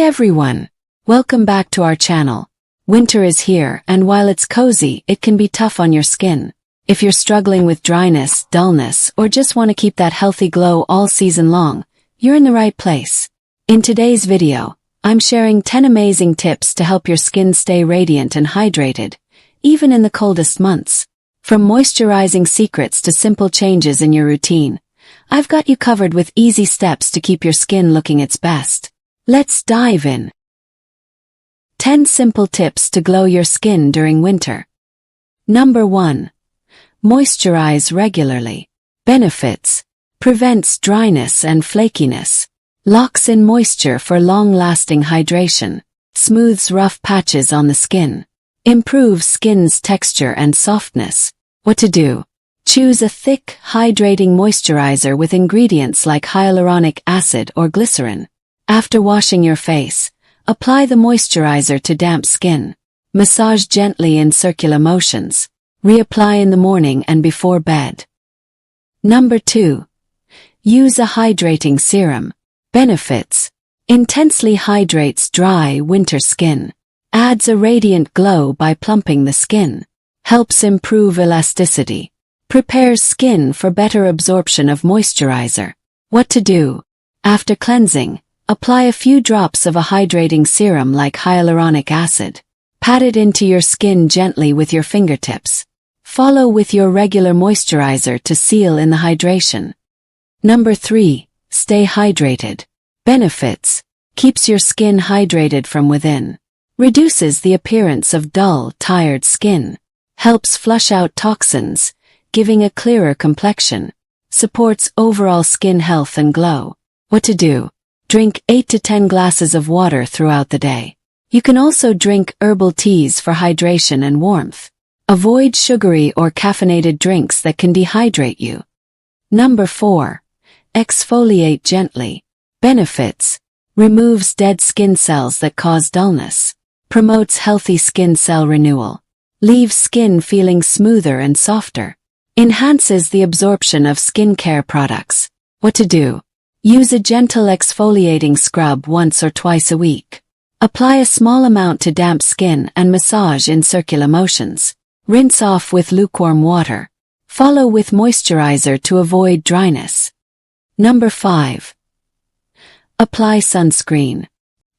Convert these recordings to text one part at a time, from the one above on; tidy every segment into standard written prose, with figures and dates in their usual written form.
everyone! Welcome back to our channel. Winter is here, and while it's cozy, it can be tough on your skin. If you're struggling with dryness, dullness, or just want to keep that healthy glow all season long, you're in the right place. In today's video, I'm sharing 10 amazing tips to help your skin stay radiant and hydrated, even in the coldest months. From moisturizing secrets to simple changes in your routine, I've got you covered with easy steps to keep your skin looking its best. Let's dive in. 10 simple tips to glow your skin during winter. Number 1. Moisturize regularly. Benefits. Prevents dryness and flakiness. Locks in moisture for long-lasting hydration. Smooths rough patches on the skin. Improves skin's texture and softness. What to do? Choose a thick, hydrating moisturizer with ingredients like hyaluronic acid or glycerin. After washing your face, apply the moisturizer to damp skin. Massage gently in circular motions. Reapply in the morning and before bed. Number 2. Use a hydrating serum. Benefits. Intensely hydrates dry winter skin. Adds a radiant glow by plumping the skin. Helps improve elasticity. Prepares skin for better absorption of moisturizer. What to do? After cleansing, apply a few drops of a hydrating serum like hyaluronic acid. Pat it into your skin gently with your fingertips. Follow with your regular moisturizer to seal in the hydration. Number 3. Stay hydrated. Benefits. Keeps your skin hydrated from within. Reduces the appearance of dull, tired skin. Helps flush out toxins, giving a clearer complexion. Supports overall skin health and glow. What to do? Drink 8 to 10 glasses of water throughout the day. You can also drink herbal teas for hydration and warmth. Avoid sugary or caffeinated drinks that can dehydrate you. Number 4. Exfoliate gently. Benefits. Removes dead skin cells that cause dullness. Promotes healthy skin cell renewal. Leaves skin feeling smoother and softer. Enhances the absorption of skincare products. What to do? Use a gentle exfoliating scrub once or twice a week. Apply a small amount to damp skin and massage in circular motions. Rinse off with lukewarm water. Follow with moisturizer to avoid dryness. Number 5. Apply sunscreen.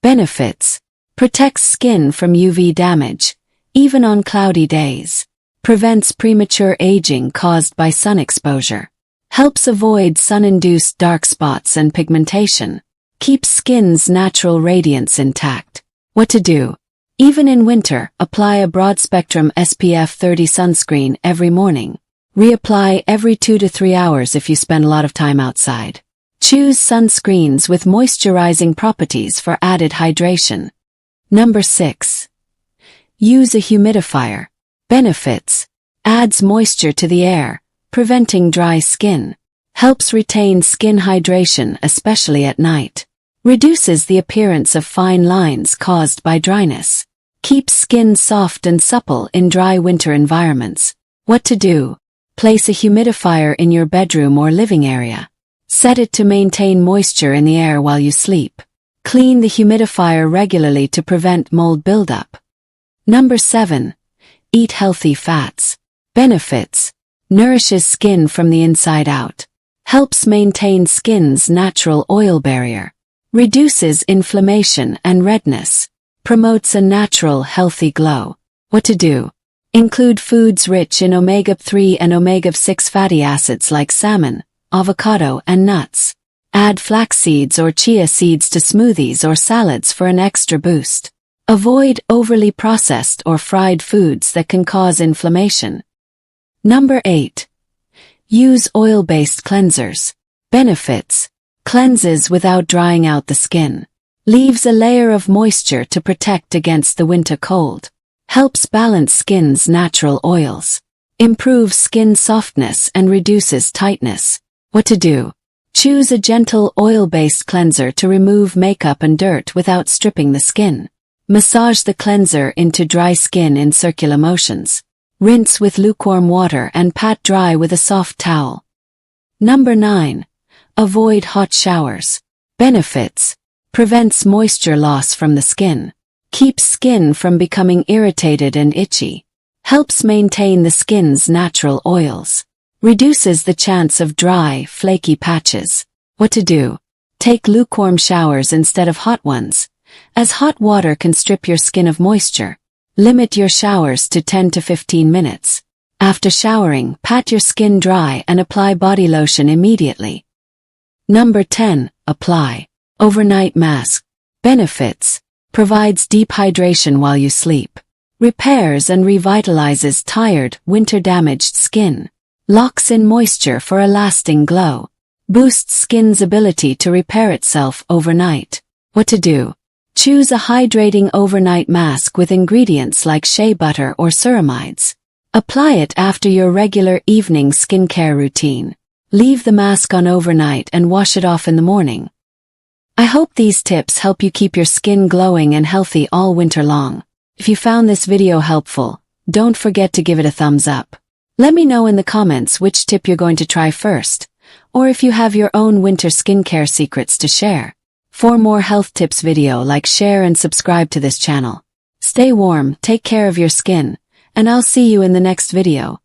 Benefits. Protects skin from UV damage, even on cloudy days. Prevents premature aging caused by sun exposure. Helps avoid sun-induced dark spots and pigmentation. Keeps skin's natural radiance intact. What to do? Even in winter, apply a broad-spectrum SPF 30 sunscreen every morning. Reapply every 2 to 3 hours if you spend a lot of time outside. Choose sunscreens with moisturizing properties for added hydration. Number 6. Use a humidifier. Benefits. Adds moisture to the air, preventing dry skin. Helps retain skin hydration, especially at night. Reduces the appearance of fine lines caused by dryness. Keeps skin soft and supple in dry winter environments. What to do? Place a humidifier in your bedroom or living area. Set it to maintain moisture in the air while you sleep. Clean the humidifier regularly to prevent mold buildup. Number 7. Eat healthy fats. Benefits. Nourishes skin from the inside out. Helps maintain skin's natural oil barrier. Reduces inflammation and redness. Promotes a natural, healthy glow. What to do? Include foods rich in omega-3 and omega-6 fatty acids like salmon, avocado, and nuts. Add flax seeds or chia seeds to smoothies or salads for an extra boost. Avoid overly processed or fried foods that can cause inflammation. Number 8. Use oil-based cleansers. Benefits. Cleanses without drying out the skin. Leaves a layer of moisture to protect against the winter cold. Helps balance skin's natural oils. Improves skin softness and reduces tightness. What to do? Choose a gentle oil-based cleanser to remove makeup and dirt without stripping the skin. Massage the cleanser into dry skin in circular motions. Rinse with lukewarm water and pat dry with a soft towel. Number 9. Avoid hot showers. Benefits. Prevents moisture loss from the skin. Keeps skin from becoming irritated and itchy. Helps maintain the skin's natural oils. Reduces the chance of dry, flaky patches. What to do? Take lukewarm showers instead of hot ones, as hot water can strip your skin of moisture. Limit your showers to 10 to 15 minutes. After showering, pat your skin dry and apply body lotion immediately. Number 10. Apply overnight mask. Benefits. Provides deep hydration while you sleep. Repairs and revitalizes tired, winter-damaged skin. Locks in moisture for a lasting glow. Boosts skin's ability to repair itself overnight. What to do? Choose a hydrating overnight mask with ingredients like shea butter or ceramides. Apply it after your regular evening skincare routine. Leave the mask on overnight and wash it off in the morning. I hope these tips help you keep your skin glowing and healthy all winter long. If you found this video helpful, don't forget to give it a thumbs up. Let me know in the comments which tip you're going to try first, or if you have your own winter skincare secrets to share. For more health tips video, share and subscribe to this channel. Stay warm, take care of your skin, and I'll see you in the next video.